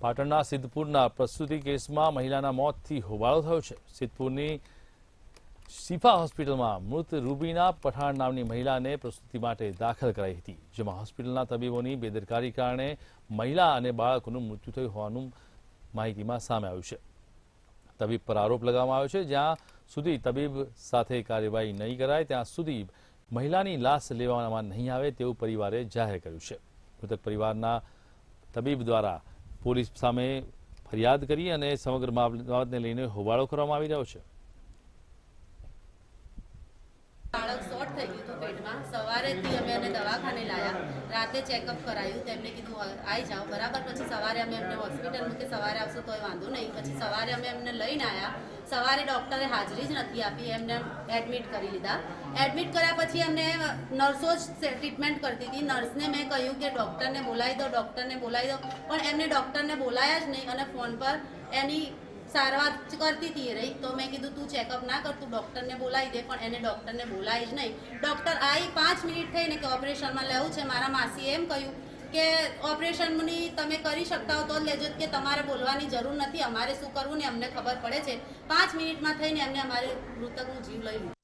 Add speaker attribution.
Speaker 1: પાટણના સિદ્ધપુરના પ્રસૂતિ કેસમાં મહિલાના મોતથી હોબાળો થયો છે। સિદ્ધપુરની શિફા હોસ્પિટલમાં મૃત રૂબીના પઠાણ નામની મહિલાને પ્રસૂતિ માટે દાખલ કરાઈ હતી, જેમાં હોસ્પિટલના તબીબોની બેદરકારી કારણે મહિલા અને બાળકનું મૃત્યુ થયું હોવાનું માહિતીમાં સામે આવ્યું છે। તબીબ પર આરોપ લગાવવામાં આવ્યો છે, જ્યાં સુધી તબીબ સાથે કાર્યવાહી નહીં કરાય ત્યાં સુધી મહિલાની લાશ લેવામાં નહીં આવે તેવું પરિવારે જાહેર કર્યું છે। મૃતક પરિવારના તબીબ દ્વારા પોલીસ સામે ફરિયાદ કરી અને સમગ્ર બાબતને લઈને હોબાળો કરવામાં આવી રહ્યો છે।
Speaker 2: બાળક શોર્ટ થઈ ગયું હતું પેટમાં। સવારેથી અમે એને દવાખાને લાયા, રાતે ચેકઅપ કરાયું, તેમને કીધું આવી જાઓ બરાબર। પછી સવારે અમે એમને હોસ્પિટલ મૂકી, સવારે આવશો તોય વાંધો નહીં। પછી સવારે અમે એમને લઈને આવ્યા, સવારે ડૉક્ટરે હાજરી જ નથી આપી, એમને એડમિટ કરી લીધા। એડમિટ કર્યા પછી એમને નર્સો જ ટ્રીટમેન્ટ કરતી હતી। નર્સને મેં કહ્યું કે ડૉક્ટરને બોલાવી દો, ડૉક્ટરને બોલાવી દો, પણ એમને ડૉક્ટરને બોલાયા જ નહીં અને ફોન પર એની સારવાર કરતી હતી રહી। તો મેં કીધું તું ચેકઅપ ના કર, તું ડૉક્ટરને બોલાવી દે, પણ એને ડૉક્ટરને બોલાવી જ નહીં। ડૉક્ટર આવી 5 મિનિટ થઈને કે ઓપરેશનમાં લેવું છે। મારા માસીએ એમ કહ્યું કે ઓપરેશનની તમે કરી શકતા હો તો જ લેજો, કે તમારે બોલવાની જરૂર નથી, અમારે શું કરવું ને અમને ખબર પડે છે। 5 મિનિટમાં થઈને એમને અમારે મૃતકનું જીવ લઈ લીધું।